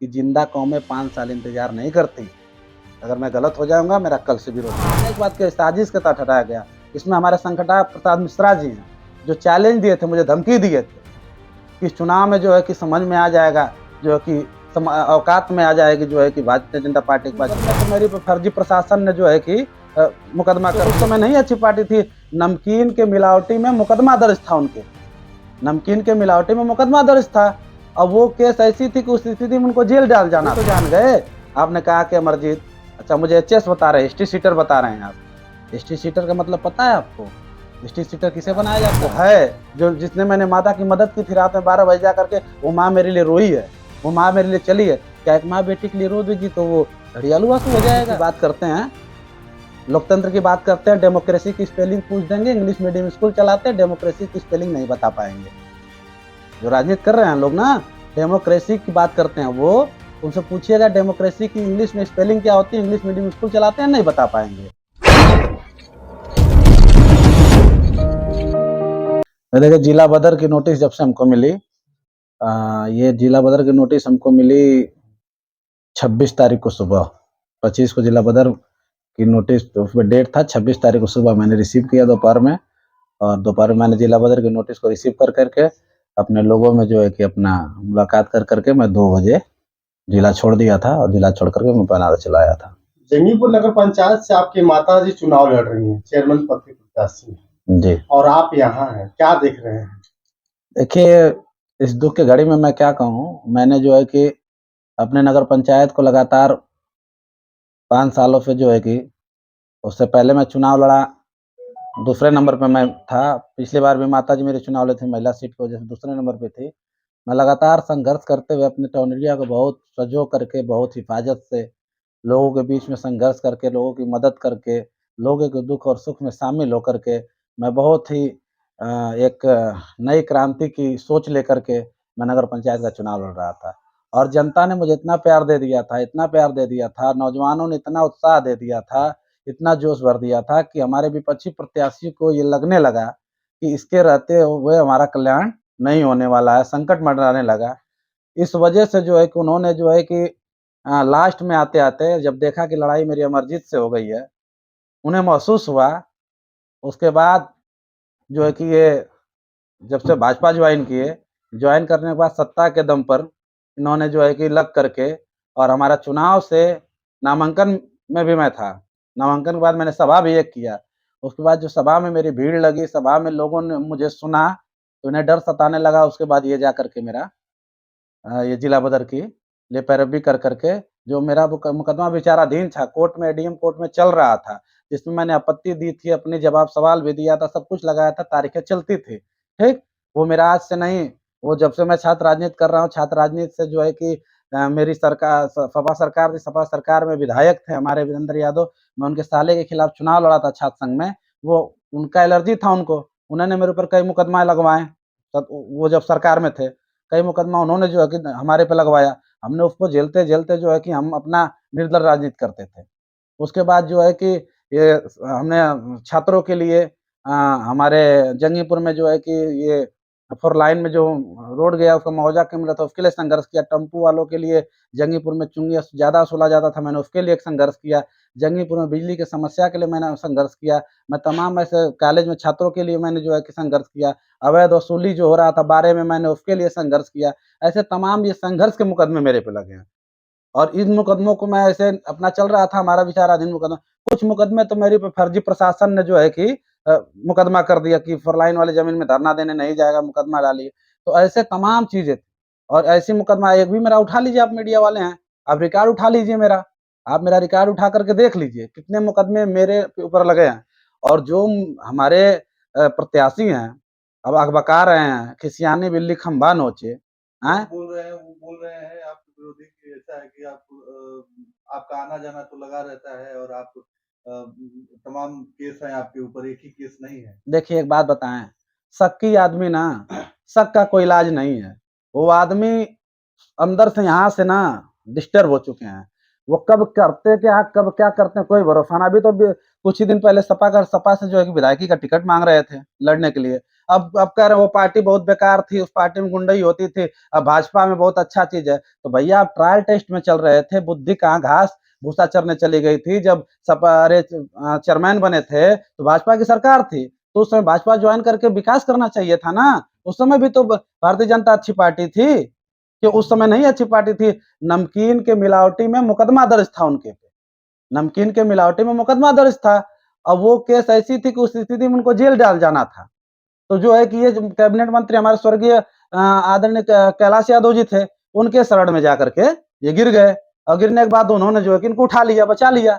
कि जिंदा कौमें 5 साल इंतजार नहीं करती। अगर मैं गलत हो जाऊंगा मेरा कल से विरोध। एक बात के साजिश के तहत हटाया गया। इसमें हमारे संकटा प्रसाद मिश्रा जी हैं, जो चैलेंज दिए थे, मुझे धमकी दिए थे कि चुनाव में जो है कि समझ में आ जाएगा, जो है कि औकात में आ जाएगी, जो है कि भारतीय जनता पार्टी के पास। तो मेरी फर्जी प्रशासन ने जो है कि मुकदमा कर, उस समय नहीं अच्छी पार्टी थी, नमकीन के मिलावटी में मुकदमा दर्ज था उनके, नमकीन के मिलावटी में मुकदमा दर्ज था। अब वो केस ऐसी थी कि उस स्थिति में उनको जेल डाल जाना। तो जान गए आपने कहा कि अमरजीत, अच्छा मुझे एचएस बता रहे हैं, हिस्ट्री सीटर बता रहे हैं आप। हिस्ट्री सीटर का मतलब पता है आपको? हिस्ट्री सीटर किसे बनाया जाता है? जो जिसने मैंने माता की मदद की थी रात में 12 बजे जा करके, वो माँ मेरे लिए रोई है, वो माँ मेरे लिए चली है। क्या एक माँ बेटी के लिए रो देगी तो वो घड़ियालू आंसू हो जाएगा? बात करते हैं, लोकतंत्र की बात करते हैं, डेमोक्रेसी की स्पेलिंग पूछ देंगे, इंग्लिश मीडियम स्कूल चलाते हैं, डेमोक्रेसी की स्पेलिंग नहीं बता पाएंगे। जो राजनीति कर रहे हैं लोग ना, डेमोक्रेसी की बात करते हैं, वो उनसे पूछिएगा डेमोक्रेसी की इंग्लिश में स्पेलिंग क्या होती है, इंग्लिश मीडियम स्कूल चलाते हैं, नहीं बता पाएंगे। देखिए, जिला बदर की नोटिस जब से हमको मिली, ये जिला बदर की नोटिस हमको मिली 26 तारीख को सुबह, 25 को जिला बदर की नोटिस, उसमें डेट था 26 तारीख को सुबह मैंने रिसीव किया दोपहर में, और दोपहर में मैंने जिला बदर की नोटिस को रिसीव कर करके अपने लोगों में जो है कि अपना मुलाकात कर करके मैं 2 बजे जिला छोड़ दिया था, और जिला छोड़ करके मैं बनारस चला आया था। जंगीपुर नगर पंचायत से आपकी माता जी चुनाव लड़ रही हैं, चेयरमैन पद की प्रत्याशी जी, और आप यहाँ हैं, क्या देख रहे हैं? देखिए, इस दुख की घड़ी में मैं क्या कहूँ, मैंने जो है कि अपने नगर पंचायत को लगातार 5 सालों से जो है कि, उससे पहले मैं चुनाव लड़ा, दूसरे नंबर पे मैं था। पिछली बार भी माताजी मेरी चुनाव लड़ी थी, महिला सीट की वजह से दूसरे नंबर पे थी। मैं लगातार संघर्ष करते हुए अपने टाउन एरिया को बहुत सजो करके, बहुत हिफाजत से, लोगों के बीच में संघर्ष करके, लोगों की मदद करके, लोगों के दुख और सुख में शामिल होकर के, मैं बहुत ही एक नई क्रांति की सोच लेकर के मैं नगर पंचायत का चुनाव लड़ रहा था। और जनता ने मुझे इतना प्यार दे दिया था, इतना प्यार दे दिया था, नौजवानों ने इतना उत्साह दे दिया था, इतना जोश भर दिया था कि हमारे विपक्षी प्रत्याशी को ये लगने लगा कि इसके रहते हुए हमारा कल्याण नहीं होने वाला है, संकट मंडराने लगा। इस वजह से जो है कि उन्होंने जो है कि लास्ट में आते-आते जब देखा कि लड़ाई मेरी अमरजीत से हो गई है, उन्हें महसूस हुआ, उसके बाद जो है कि ये जब से भाजपा ज्वाइन किए, ज्वाइन करने के बाद सत्ता के दम पर इन्होंने जो है कि लग करके, और हमारा चुनाव से नामांकन में भी मैं था। नामांकन के बाद मैंने सभा भी एक किया। उसके बाद जो सभा में मेरी भीड़ लगी, सभा में लोगों ने मुझे सुना, तो उन्हें डर सताने लगा। उसके बाद ये जा कर के मेरा ये जिला बदर की लिए पैरवी कर करके, जो मेरा मुकदमा विचाराधीन था, कोर्ट में, एडीएम कोर्ट में चल रहा था, जिसमें मैंने आपत्ति दी थी, अपनी जवाब सवाल भी दिया था, सब कुछ लगाया था, तारीखें चलती थी, ठीक? वो मेरा आज से नहीं, वो जब से मैं छात्र राजनीति कर रहा हूँ, छात्र राजनीति से जो है कि मेरी सरकार, सपा सरकार थी, सपा सरकार में विधायक थे हमारे वीरेंद्र यादव, मैं उनके साले के खिलाफ चुनाव लड़ा था छात्र संघ में, वो उनका एलर्जी था उनको, उन्होंने मेरे ऊपर कई मुकदमा लगवाए, वो जब सरकार में थे, कई मुकदमा उन्होंने जो है कि हमारे पे लगवाया। हमने उसको झेलते-झेलते जो है कि हम अपना निर्दल राजनीति करते थे। उसके बाद जो है कि ये हमने छात्रों के लिए हमारे जंगीपुर में जो है कि ये 4 लाइन में जो रोड गया उसका मुआवजा क्यों मिला था, उसके लिए संघर्ष किया। टेम्पू वालों के लिए जंगीपुर में चुंगी ज़्यादा वसूला जाता था, मैंने उसके लिए एक संघर्ष किया। जंगीपुर में बिजली की समस्या के लिए मैंने संघर्ष किया। मैं तमाम ऐसे कॉलेज में छात्रों के लिए मैंने जो है कि संघर्ष किया। अवैध वसूली जो हो रहा था बारे में, मैंने उसके लिए संघर्ष किया। ऐसे तमाम ये संघर्ष के मुकदमे मेरे पे लगे हैं, और इन मुकदमों को मैं ऐसे अपना चल रहा था हमारा विचाराधीन मुकदमा। कुछ मुकदमे तो मेरे पे फर्जी प्रशासन ने जो है कि मुकदमा कर दिया कि 4 लाइन वाली ज़मीन में धरना देने नहीं जाएगा, मुकदमा डालिए। तो ऐसे तमाम चीज़ें, और ऐसी मुकदमा एक भी मेरा उठा लीजिए, आप मीडिया वाले हैं, आप रिकॉर्ड उठा लीजिए मेरा। आप मेरा रिकॉर्ड उठा करके देख लीजिए, कितने मुकदमे मेरे ऊपर लगे हैं। और जो हमारे प्रत्याशी हैं, अब अकबका रहे हैं, खिसियानी बिल्ली खंभा नोचे, हैं? वो बोल रहे हैं आपके विरोधी कि ऐसा है कि आपका आना-जाना तो लगा रहता है और आप तमाम केस हैं आपके ऊपर, एक ही केस नहीं है। देखिए, एक बात बताएँ, शक आदमी ना, शक का कोई इलाज नहीं है। वो आदमी अंदर से यहाँ से ना डिस्टर्ब हो चुके हैं। वो कब करते क्या, कब क्या करते हैं, कोई भरोसा ना। अभी तो कुछ ही दिन पहले सपा से जो है कि विधायकी का टिकट माँग रहे थे लड़ने के लिए। अब कह रहे हैं वो पार्टी बहुत बेकार थी, उस पार्टी में गुंडई होती थी, अब भाजपा में बहुत अच्छा चीज है। तो भैया आप ट्रायल टेस्ट में चल रहे थे, बुद्धि कहाँ घास भूसा चरने चली गई थी। जब अरे चेयरमैन बने थे तो भाजपा की सरकार थी, तो उस समय भाजपा ज्वाइन करके विकास करना चाहिए था ना। उस समय भी तो भारतीय जनता अच्छी पार्टी थी, कि उस समय नहीं अच्छी पार्टी थी। नमकीन के मिलावटी में मुकदमा दर्ज था उनके पे, नमकीन के मिलावटी में मुकदमा दर्ज था। अब वो केस ऐसी थी कि उस स्थिति में उनको जेल डाल जाना था। तो जो है कि ये कैबिनेट मंत्री हमारे स्वर्गीय आदरणीय कैलाश यादव जी थे, उनके शरण में जाकर के ये गिर गए, और गिरने के बाद उन्होंने जो है कि इनको उठा लिया, बचा लिया।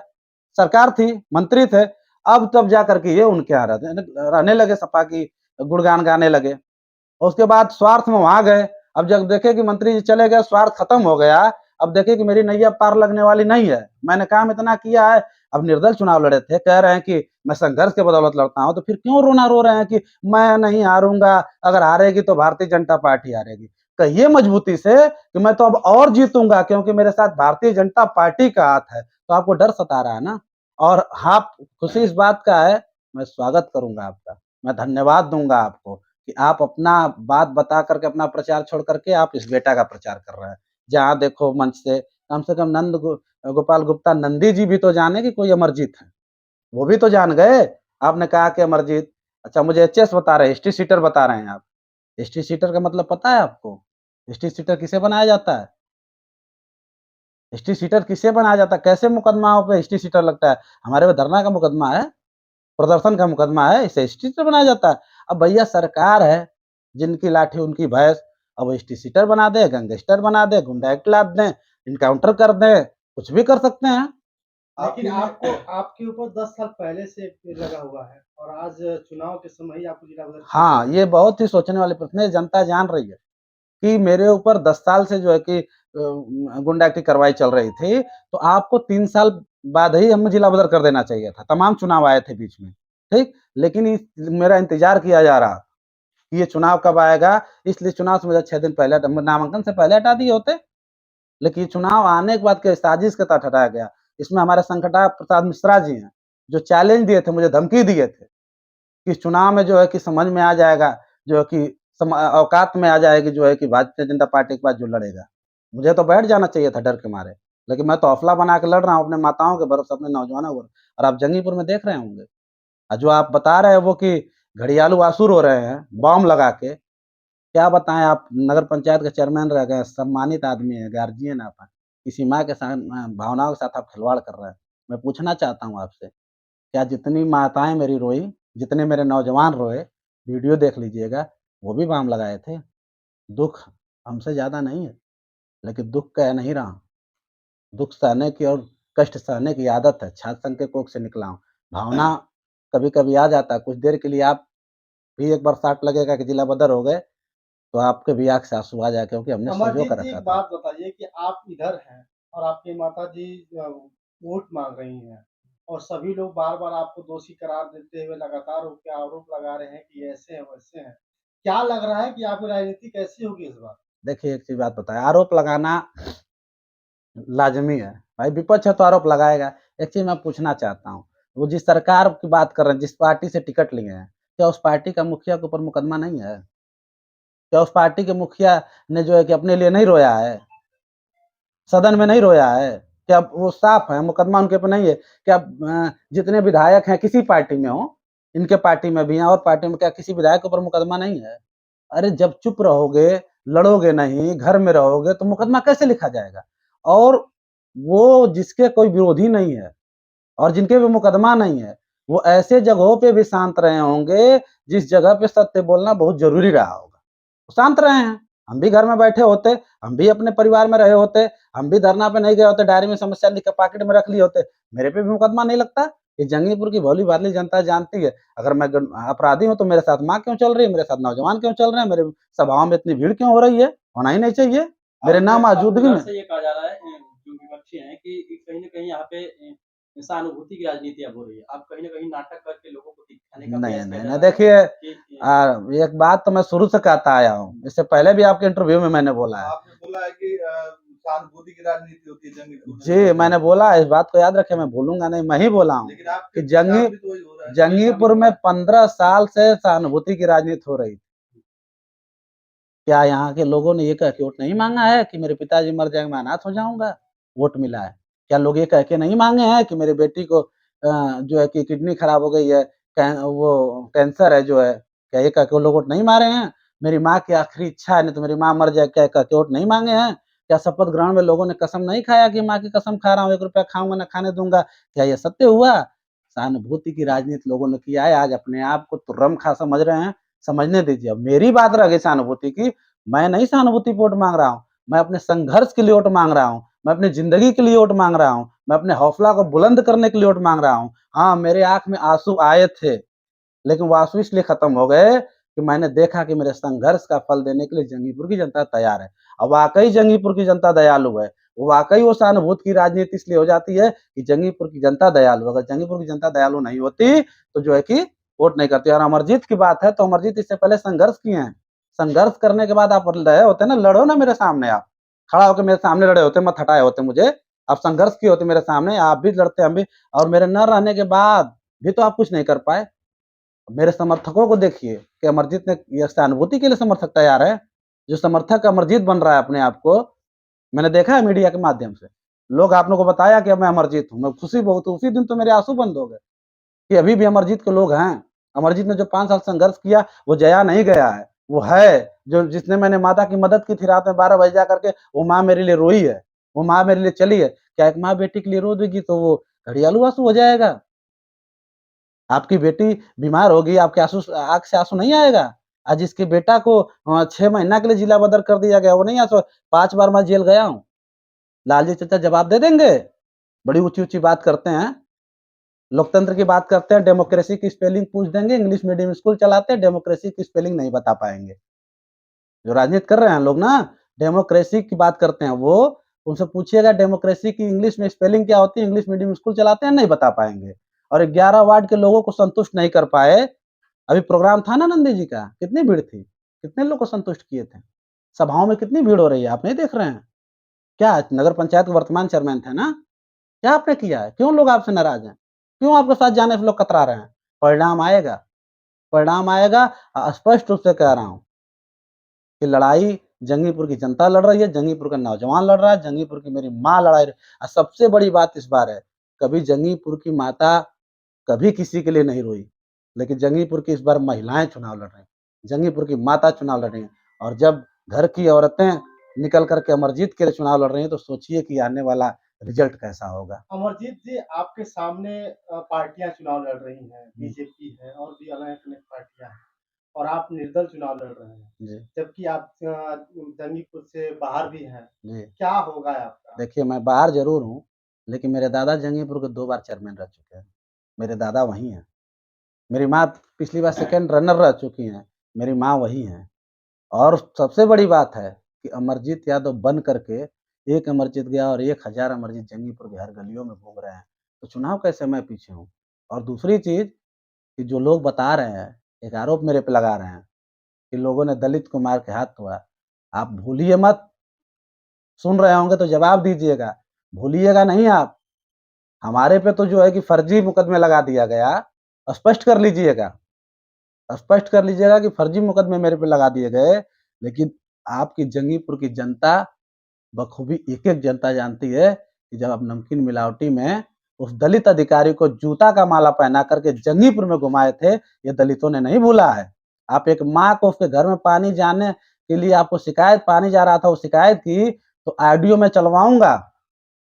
सरकार थी, मंत्री थे। अब तब जाकर के ये उनके यहाँ रहने लगे, सपा की गुणगान गाने लगे। उसके बाद स्वार्थ में वहां गए। अब जब देखे कि मंत्री जी चले गए, स्वार्थ खत्म हो गया, अब देखे कि मेरी नैया पार लगने वाली नहीं है, मैंने काम इतना किया है। अब निर्दल चुनाव लड़े थे, कह रहे हैं कि मैं संघर्ष के बदौलत लड़ता हूं, तो फिर क्यों रोना रो रहे हैं कि मैं नहीं हारूंगा, अगर हारेगी तो भारतीय जनता पार्टी हारेगी। कहिए मजबूती से कि मैं तो अब और जीतूंगा, क्योंकि मेरे साथ भारतीय जनता पार्टी का हाथ है। तो आपको डर सता रहा है ना। और हाँ, खुशी इस बात का है, मैं स्वागत करूंगा आपका, मैं धन्यवाद दूंगा आपको कि आप अपना बात बता करके, अपना प्रचार छोड़ करके आप इस बेटा का प्रचार कर रहे हैं। जहाँ देखो मंच से कम गोपाल गुप्ता नंदी जी भी तो जाने कि कोई अमरजीत है, वो भी तो जान गए। आपने कहा कि अमरजीत, अच्छा मुझे एचएस बता रहे हैं, हिस्ट्री सीटर बता रहे हैं आप। हिस्ट्री सीटर का मतलब पता है आपको? हिस्ट्री सीटर किसे बनाया जाता है? हिस्ट्री सीटर किसे बनाया जाता है? कैसे मुकदमाओं पे हिस्ट्री सीटर लगता है? हमारे पे धरना का मुकदमा है, प्रदर्शन का मुकदमा है, इसे हिस्ट्री सीटर बनाया जाता है। अब भैया सरकार है, जिनकी लाठी उनकी भैंस, अब वो हिस्ट्री सीटर बना दे, गैंगस्टर बना दे, गुंडा एक्ट लाद दें, इनकाउंटर कर दें, कुछ भी कर सकते हैं। लेकिन आपको आपके ऊपर 10 साल पहले से लगा हुआ है और आज चुनाव के समय ही आपको जिला बदल हाँ, ये बहुत ही सोचने वाली प्रश्न है। जनता जान रही है कि मेरे ऊपर 10 साल से जो है कि गुंडा की कार्रवाई चल रही थी, तो आपको 3 साल बाद ही हमें जिला बदल कर देना चाहिए था। तमाम चुनाव आए थे बीच में, ठीक? लेकिन मेरा इंतजार किया जा रहा कि ये चुनाव कब आएगा, इसलिए चुनाव से मुझे 6 दिन पहले, नामांकन से पहले हटा दिए होते। लेकिन ये चुनाव आने के बाद के साजिश के तहत हटाया गया। इसमें हमारे संकटा प्रसाद मिश्रा जी हैं, जो चैलेंज दिए थे, मुझे धमकी दिए थे कि इस चुनाव में जो है कि समझ में आ जाएगा, जो है कि औकात में आ जाएगी, जो है कि भारतीय जनता पार्टी के पास जो लड़ेगा। मुझे तो बैठ जाना चाहिए था डर के मारे, लेकिन मैं तो हौसला बना के लड़ रहा हूँ अपने माताओं के भरोसे, अपने नौजवानों के भरोसे। और आप जंगीपुर में देख रहे होंगे, और जो आप बता रहे हैं वो कि घड़ियालू आसुर हो रहे हैं बॉम्ब लगा के, क्या बताएं। आप नगर पंचायत के चेयरमैन रह गए, सम्मानित आदमी है, गार्जियन आप हैं, किसी माँ के साथ भावनाओं के साथ आप खिलवाड़ कर रहे हैं। मैं पूछना चाहता हूँ आपसे, क्या जितनी माताएं मेरी रोई, जितने मेरे नौजवान रोए, वीडियो देख लीजिएगा, वो भी बॉम्ब लगाए थे। दुख हमसे ज़्यादा नहीं है, लेकिन दुख कह नहीं रहा हूँ। दुख सहने की और कष्ट सहने की आदत है, छात्र संघ के कोख से निकला हूँ। भावना कभी-कभी आ जाता है, कुछ देर के लिए आप भी एक बरसात लगेगा कि जिला बदर हो गए, तो आपके भी आँख से आँसू आ जाए, क्योंकि हमने संजो अमरजीत कर जी, रखा एक था। बात बताइए कि आप इधर हैं और आपकी माताजी वोट मांग रही हैं और सभी लोग बार-बार आपको दोषी करार देते हुए लगातार उन पे आरोप लगा रहे हैं कि ऐसे हैं, वैसे हैं। क्या लग रहा है कि आपकी राजनीति कैसी होगी इस बार? देखिए एक चीज़ बात बताएँ, आरोप लगाना लाज़मी है। भाई विपक्ष है तो आरोप लगाएगा। एक चीज़ मैं पूछना चाहता हूँ, वो जिस सरकार की बात कर रहे हैं, जिस पार्टी से टिकट लिए हैं, क्या उस पार्टी का मुखिया के ऊपर मुकदमा नहीं है? क्या उस पार्टी के मुखिया ने जो है कि अपने लिए नहीं रोया है? सदन में नहीं रोया है? क्या वो साफ है, मुकदमा उनके ऊपर नहीं है? क्या जितने विधायक हैं किसी पार्टी में हों, इनके पार्टी में भी हैं और पार्टी में, क्या किसी विधायक के ऊपर मुकदमा नहीं है? अरे जब चुप रहोगे, लड़ोगे नहीं, घर में रहोगे, तो मुकदमा कैसे लिखा जाएगा? और वो जिसके कोई विरोधी नहीं है और जिनके भी मुकदमा नहीं है, वो ऐसे जगहों पे भी शांत रहे होंगे, जिस जगह पे सत्य बोलना बहुत ज़रूरी रहा होगा। वो शांत रहे हैं। हम भी घर में बैठे होते, हम भी अपने परिवार में रहे होते, हम भी धरना पे नहीं गए होते, डायरी में समस्या लिख के पॉकेट में रख लिए होते, मेरे पे भी मुकदमा नहीं लगता। ये जंगीपुर की भोली-भाली जनता जानती है, अगर मैं अपराधी हूँ तो मेरे साथ माँ क्यों चल रही है, मेरे साथ नौजवान क्यों चल रहे हैं, मेरे सभाओं में इतनी भीड़ क्यों हो रही है? होना ही नहीं चाहिए, मेरे ना मौजूदगी में। से ये कहा जा रहा है जो विपक्षी हैं कि कहीं न कहीं यहाँ पे सहानुभूति की राजनीति अब हो रही है। आप कहीं न कहीं नाटक करके लोगों को दिखाने का नहीं, प्रयास किया नहीं, जा नहीं, रहा है देखिए कि एक बात तो मैं शुरू से कहता आया हूँ, इससे पहले भी आपके इंटरव्यू में मैंने बोला है। आपने बोला है कि सहानुभूति की राजनीति होती है जंगीपुर में। जी, मैंने बोला इस बात को याद रखें, मैं भूलूँगा नहीं, मैं ही बोला हूँ लेकिन आपके कि साथ भी तो वही हो रहा है। जंगीपुर में 15 साल से सहानुभूति की राजनीति हो रही थी। क्या यहाँ के लोगों ने ये कह के वोट नहीं मांगा है कि मेरे पिताजी मर जाएंगे मैं अनाथ हो जाऊंगा, वोट मिला है? क्या लोग ये कह के नहीं मांगे हैं कि मेरी बेटी को जो है कि किडनी खराब हो गई है, वो कैंसर है जो है, क्या ये कह के वो लोग वोट नहीं मारे हैं? मेरी माँ की आखिरी इच्छा है नहीं तो मेरी माँ मर जाए, क्या कह के वोट नहीं मांगे हैं? क्या शपथ ग्रहण में लोगों ने कसम नहीं खाया कि माँ की कसम खा रहा हूँ, 1 रुपया खाऊंगा ना खाने दूंगा? क्या ये सत्य हुआ? सहानुभूति की राजनीति लोगों ने किया है, आज अपने आप को तुर्रम खा समझ रहे हैं, समझने दीजिए। अब मेरी बात रह गई सहानुभूति की, मैं नहीं सहानुभूति पे वोट मांग रहा हूँ, मैं अपने संघर्ष के लिए वोट मांग रहा हूँ, मैं अपनी जिंदगी के लिए वोट मांग रहा हूँ, मैं अपने हौसला को बुलंद करने के लिए वोट मांग रहा हूँ। हाँ, मेरे आंख में आंसू आए थे, लेकिन वो आंसू इसलिए खत्म हो गए कि मैंने देखा कि मेरे संघर्ष का फल देने के लिए जंगीपुर की जनता तैयार है। और वाकई जंगीपुर की जनता दयालु है, वो वाकई वो सहानुभूति की राजनीति इसलिए हो जाती है कि जंगीपुर की जनता दयालु, अगर जंगीपुर की जनता दयालु नहीं होती तो जो है कि वोट नहीं करती। और अमरजीत की बात है तो अमरजीत इससे पहले संघर्ष किए हैं, संघर्ष करने के बाद आप रहे होते ना, लड़ो ना मेरे सामने, आप खड़ा होकर मेरे सामने लड़े होते, मत हटाए होते मुझे, आप संघर्ष किए होते मेरे सामने, आप भी लड़ते हम भी, और मेरे न रहने के बाद भी तो आप कुछ नहीं कर पाए। मेरे समर्थकों को देखिए कि अमरजीत ने ये सहानुभूति के लिए समर्थक तैयार है, जो समर्थक अमरजीत बन रहा है अपने आप को, मैंने देखा है मीडिया के माध्यम से, लोग आप लोगों को बताया कि मैं अमरजीत हूँ, मैं खुशी बहुत, उसी दिन तो मेरे आंसू बंद हो गए कि अभी भी अमरजीत के लोग हैं। अमरजीत ने जो 5 साल संघर्ष किया वो जया नहीं गया है, वो है जो, जिसने मैंने माता की मदद की थी रात में 12 बजे जा करके, वो माँ मेरे लिए रोई है, वो माँ मेरे लिए चली है। क्या एक माँ बेटी के लिए रो देगी तो वो घड़ियालू आंसू हो जाएगा? आपकी बेटी बीमार होगी, आपके आंसू, आँख से आंसू नहीं आएगा? आज जिसके बेटा को 6 महीना के लिए जिला बदर कर दिया गया, वो नहीं आंसू, 5 बार मैं जेल गया हूँ। लालजी चाचा जवाब दे देंगे? बड़ी ऊँची-ऊँची बात करते हैं, लोकतंत्र की बात करते हैं, डेमोक्रेसी की स्पेलिंग पूछ देंगे, इंग्लिश मीडियम स्कूल चलाते हैं, डेमोक्रेसी की स्पेलिंग नहीं बता पाएँगे। जो राजनीति कर रहे हैं लोग ना, डेमोक्रेसी की बात करते हैं वो, उनसे पूछिएगा डेमोक्रेसी की इंग्लिश में स्पेलिंग क्या होती है, इंग्लिश मीडियम स्कूल चलाते हैं, नहीं बता पाएँगे। और 11 वार्ड के लोगों को संतुष्ट नहीं कर पाए। अभी प्रोग्राम था ना नंदी जी का, कितनी भीड़ थी? कितने लोग को संतुष्ट किए थे? सभाओं में कितनी भीड़ हो रही है, आप नहीं देख रहे हैं? क्या नगर पंचायत के वर्तमान चेयरमैन थे ना? क्या आपने किया है? क्यों लोग आपसे नाराज़ हैं? क्यों आपके साथ जाने से लोग कतरा रहे हैं? परिणाम आएगा, परिणाम आएगा। स्पष्ट रूप से कह रहा हूँ कि लड़ाई जंगीपुर की जनता लड़ रही है, जंगीपुर का नौजवान लड़ रहा है, जंगीपुर की मेरी माँ लड़ाई। सबसे बड़ी बात इस बार है, कभी जंगीपुर की माता कभी किसी के लिए नहीं रोई, लेकिन जंगीपुर की इस बार महिलाएं चुनाव लड़ रही हैं, जंगीपुर की माता चुनाव लड़ रही हैं। और जब घर की औरतें निकल करके अमरजीत के लिए चुनाव लड़ रही हैं तो सोचिए कि आने वाला रिजल्ट कैसा होगा। अमरजीत जी, आपके सामने पार्टियां चुनाव लड़ रही हैं, बीजेपी है और भी अलग-अलग पार्टियां हैं और आप निर्दल चुनाव लड़ रहे हैं, जी जबकि आप जंगीपुर से बाहर भी हैं। जी, क्या होगा आपका? देखिए मैं बाहर जरूर हूँ, लेकिन मेरे दादा जंगीपुर के 2 बार चेयरमैन रह चुके हैं, मेरे दादा वहीं हैं। मेरी माँ पिछली बार सेकंड रनर रह चुकी हैं, मेरी माँ वही हैं। और सबसे बड़ी बात है कि अमरजीत यादव बन करके, एक अमरजीत गया और 1000 अमरजीत जंगीपुर की हर गलियों में घूम रहे हैं, तो चुनाव कैसे मैं पीछे हूँ? और दूसरी चीज़ कि जो लोग बता रहे हैं, एक आरोप मेरे पे लगा रहे हैं कि लोगों ने दलित को मार के हाथ तोड़ा। आप भूलिए मत, सुन रहे होंगे तो जवाब दीजिएगा, भूलिएगा नहीं आप। हमारे पे तो जो है कि फर्जी मुकदमे लगा दिया गया, स्पष्ट कर लीजिएगा, स्पष्ट कर लीजिएगा कि फर्जी मुकदमे मेरे पे लगा दिए गए, लेकिन आपकी जंगीपुर की जनता बखूबी, एक-एक जनता जानती है कि जब आप नमकीन मिलावटी में उस दलित अधिकारी को जूता का माला पहना करके जंगीपुर में घुमाए थे, ये दलितों ने नहीं भूला है। आप एक माँ को उसके घर में पानी जाने के लिए आपको शिकायत, पानी जा रहा था, वो शिकायत की, तो ऑडियो मैं चलवाऊँगा,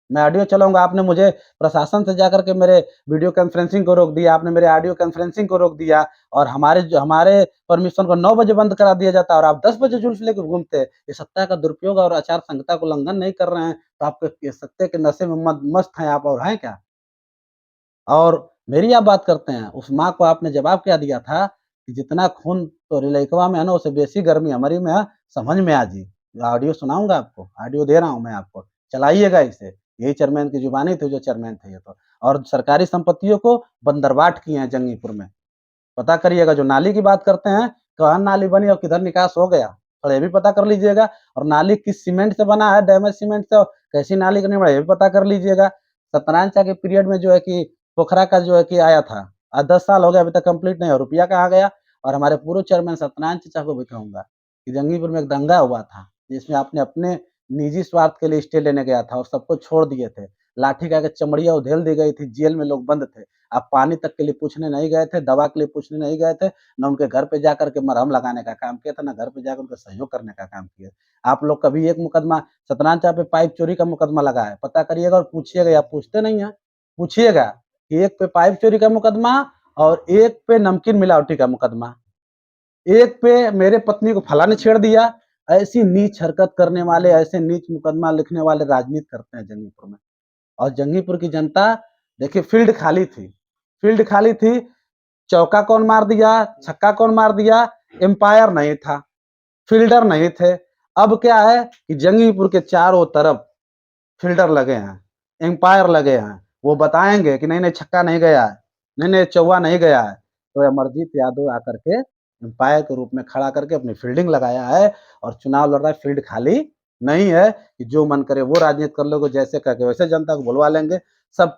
मैं ऑडियो चलाऊँगा। आपने मुझे प्रशासन से जाकर के मेरे वीडियो कॉन्फ्रेंसिंग को रोक दिया, आपने मेरे ऑडियो कॉन्फ्रेंसिंग को रोक दिया और हमारे परमिशन को 9 बजे बंद करा दिया जाता है और आप 10 बजे जुल्फ़ लेके घूमते हैं। ये सत्ता का दुरुपयोग और आचार संहिता को उल्लंघन नहीं कर रहे हैं, तो आप ये सत्ते के नशे में मस्त हैं आप, और हैं क्या? और मेरी आप बात करते हैं, उस माँ को आपने जवाब क्या दिया था कि जितना खून तोरे लइकवा में है ना, उससे बेसी गर्मी हमारी में है, समझ में आ जी। ऑडियो सुनाऊँगा आपको, ऑडियो दे रहा हूँ मैं आपको, चलाइएगा इसे। यही चेयरमैन की जुबानी थी, जो चेयरमैन थे ये तो। और सरकारी संपत्तियों को बंदरबाट किए हैं जंगीपुर में। पता करिएगा, जो नाली की बात करते हैं, कहाँ नाली बनी और किधर निकास हो गया, थोड़ा ये भी पता कर लीजिएगा। और नाली किस सीमेंट से बना है, डैमेज सीमेंट से, और कैसी नाली करनी पड़े ये भी पता कर लीजिएगा। सत्यनारायण शाह के पीरियड में जो है कि पोखरा का जो है कि आया था, आज 10 साल हो गया अभी तक कंप्लीट नहीं, और रुपया कहाँ गया। और हमारे पूर्व चेयरमैन सत्यनारायण चाचा को भी कहूंगा कि जंगीपुर में एक दंगा हुआ था जिसमें आपने अपने निजी स्वार्थ के लिए स्टे लेने गया था और सबको छोड़ दिए थे। लाठी का चमड़िया उधेल दी गई थी, जेल में लोग बंद थे। आप पानी तक के लिए पूछने नहीं गए थे, दवा के लिए पूछने नहीं गए थे, न उनके घर पे जाकर के मरहम लगाने का काम किया था, न घर पे जाकर उनका सहयोग करने का काम किया। आप लोग कभी एक मुकदमा सत्यनारायण साहब पे पाइप चोरी का मुकदमा लगा है, पता करिएगा और पूछिएगा। आप पूछते नहीं है, पूछिएगा कि एक पे पाइप चोरी का मुकदमा और एक पे नमकीन मिलावटी का मुकदमा, एक पे मेरे पत्नी को फला ने छेड़ दिया। ऐसी नीच हरकत करने वाले, ऐसे नीच मुकदमा लिखने वाले राजनीति करते हैं जंगीपुर में। और जंगीपुर की जनता देखिए, फील्ड खाली थी, फील्ड खाली थी। चौका कौन मार दिया, छक्का कौन मार दिया, एम्पायर नहीं था, फील्डर नहीं थे। अब क्या है कि जंगीपुर के चारों तरफ फील्डर लगे हैं, एम्पायर लगे हैं। वो बताएंगे कि नहीं नहीं छक्का नहीं गया है, नहीं नहीं चौवा नहीं गया है। तो अमरजीत यादव आकर के एम्पायर के रूप में खड़ा करके अपनी फील्डिंग लगाया है और चुनाव लड़ रहा है। फील्ड खाली नहीं है कि जो मन करे वो राजनीति कर लोगे, जैसे कह के वैसे जनता को बुलवा लेंगे। सब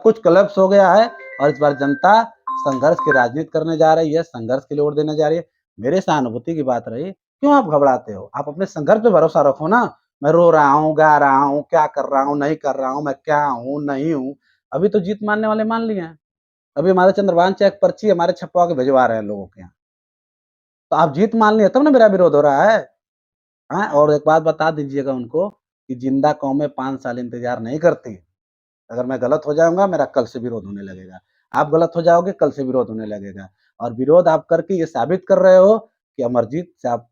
कुछ कोलैप्स हो गया है और इस बार जनता संघर्ष की राजनीति करने जा रही है, संघर्ष के लिए वोट देने जा रही है। मेरे सहानुभूति की बात रही, क्यों आप घबराते हो? आप अपने संघर्ष पे भरोसा रखो ना। मैं रो रहा हूँ, गा रहा हूँ, क्या कर रहा हूँ, नहीं कर रहा हूँ, मैं क्या हूँ, नहीं हूँ। अभी तो जीत मानने वाले मान लिए हैं। अभी हमारे चंद्रभान चेक पर्ची हमारे छपवा के भिजवा रहे हैं लोगों के यहाँ। तो आप जीत मान लिए तब ना मेरा विरोध हो रहा है। हाँ, और एक बात बता दीजिएगा उनको कि जिंदा कौमें 5 साल इंतजार नहीं करती। अगर मैं गलत हो जाऊंगा, मेरा कल से विरोध होने लगेगा। आप गलत हो जाओगे, कल से विरोध होने लगेगा। और विरोध आप करके ये साबित कर रहे हो कि अमरजीत से आप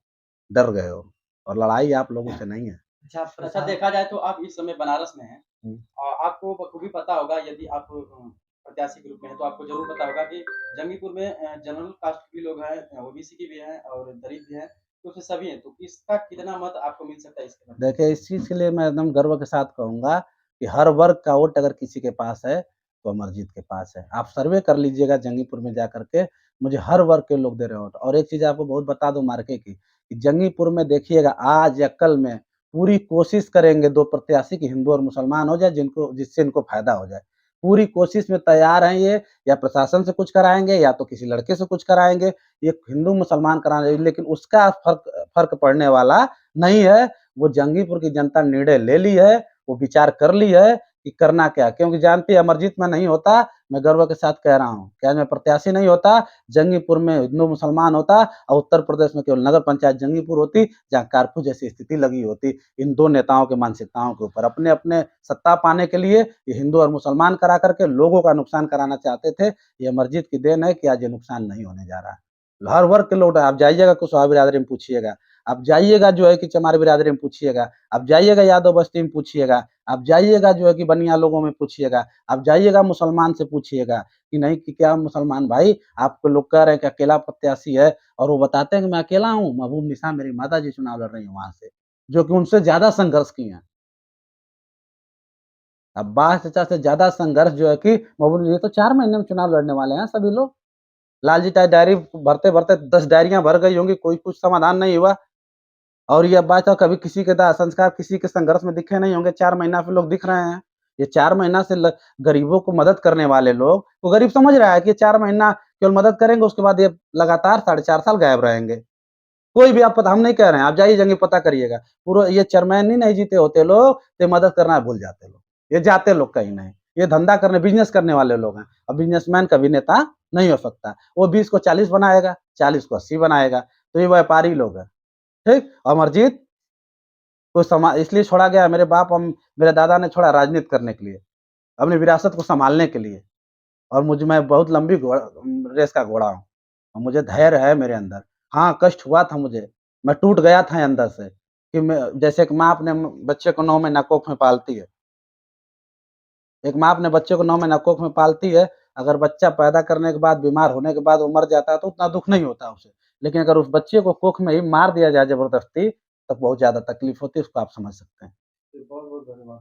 डर गए हो, और लड़ाई आप लोगों से नहीं है। अच्छा देखा जाए तो आप इस समय बनारस में हैं। आपको बखूबी पता होगा, यदि आप प्रत्याशी के रूप में हैं तो आपको ज़रूर पता होगा कि जंगीपुर में जनरल कास्ट के भी लोग हैं, ओबीसी के भी हैं और दलित भी हैं, तो उसमें सभी हैं। तो इसका कितना मत आपको मिल सकता है इसके बारे में? देखिए, इस चीज़ के लिए मैं एकदम गर्व के साथ कहूँगा कि हर वर्ग का वोट अगर किसी के पास है, तो अमरजीत के पास है। आप सर्वे कर लीजिएगा जंगीपुर में जाकर के, मुझे हर वर्ग के लोग दे रहे हैं वोट। और एक चीज़ आपको बहुत बता दूँ मार्के की, कि जंगीपुर में देखिएगा आज या कल में पूरी कोशिश करेंगे 2 प्रत्याशी कि हिंदू और मुसलमान हो जाए, जिससे इनको फ़ायदा हो जाए। पूरी कोशिश में तैयार हैं ये, या प्रशासन से कुछ कराएँगे या तो किसी लड़के से कुछ कराएँगे, ये हिंदू-मुसलमान कराएँगे, लेकिन उसका फ़र्क पड़ने वाला नहीं है। वो जंगीपुर की जनता ने निर्णय ले ली है, वो विचार कर ली है कि करना क्या, क्योंकि जानती है अमरजीत में नहीं होता, मैं गर्व के साथ कह रहा हूँ कि आज मैं प्रत्याशी नहीं होता, जंगीपुर में हिंदू मुसलमान होता और उत्तर प्रदेश में केवल नगर पंचायत जंगीपुर होती, जहाँ कारफू जैसी स्थिति लगी होती इन दो नेताओं के मानसिकताओं के ऊपर। अपने अपने सत्ता पाने के लिए ये हिंदू और मुसलमान करा करके लोगों का नुकसान कराना चाहते थे। ये अमरजीत की देन है कि आज ये नुकसान नहीं होने जा रहा है। हर वर्ग के लोग, आप जाइएगा कुशवाहा बिरादरी में पूछिएगा, आप जाइएगा जो है कि चमार बिरादरी में पूछिएगा, आप जाइएगा यादव बस्ती में पूछिएगा, आप जाइएगा जो है कि बनिया लोगों में पूछिएगा, आप जाइएगा मुसलमान से पूछिएगा कि नहीं कि क्या मुसलमान भाई, आपको लोग कह रहे हैं कि अकेला प्रत्याशी है, और वो बताते हैं कि मैं अकेला हूँ, महबूब निशा मेरी माता जी चुनाव लड़ रही हैं वहां से, जो कि उनसे ज्यादा संघर्ष की हैं। अब्बास चचा से ज्यादा संघर्ष जो है कि महबूब, ये तो 4 महीने में चुनाव लड़ने वाले हैं सभी लोग। लालजी टाई डायरी भरते भरते 10 डायरियां भर गई होंगी, कोई कुछ समाधान नहीं हुआ। और ये बात कभी किसी के दाह संस्कार, किसी के संघर्ष में दिखे नहीं होंगे, 4 महीना से लोग दिख रहे हैं। ये 4 महीना से गरीबों को मदद करने वाले लोग, वो गरीब समझ रहा है कि 4 महीना केवल मदद करेंगे, उसके बाद ये लगातार 4.5 साल गायब रहेंगे। कोई भी आप पता, हम नहीं कह रहे हैं, आप जाइए जंगी पता करिएगा, पूरा ये चेयरमैन ही नहीं जीते होते लोग, तो मदद करना भूल जाते लोग, ये जाते लोग कहीं नहीं। ये धंधा करने, बिजनेस करने वाले लोग हैं, और बिजनेसमैन कभी नेता नहीं हो सकता। वो 20 को 40 बनाएगा, 40 को 80 बनाएगा, तो ये व्यापारी लोग हैं। ठीक, अमरजीत को इसलिए छोड़ा गया, मेरे बाप मेरे दादा ने छोड़ा राजनीति करने के लिए, अपनी विरासत को संभालने के लिए। और मैं बहुत लंबी रेस का घोड़ा हूँ, और मुझे धैर्य है मेरे अंदर। हाँ, कष्ट हुआ था मुझे, मैं टूट गया था अंदर से, कि मैं, जैसे एक माँ अपने बच्चे को 9 महीना कोख में पालती है, एक माँ अपने बच्चे को 9 महीना कोख में पालती है। अगर बच्चा पैदा करने के बाद, बीमार होने के बाद वो मर जाता है तो उतना दुख नहीं होता उसे, लेकिन अगर उस बच्चे को कोख में ही मार दिया जाए जबरदस्ती, तब बहुत ज्यादा तकलीफ होती है, उसको आप समझ सकते हैं। बहुत बहुत धन्यवाद।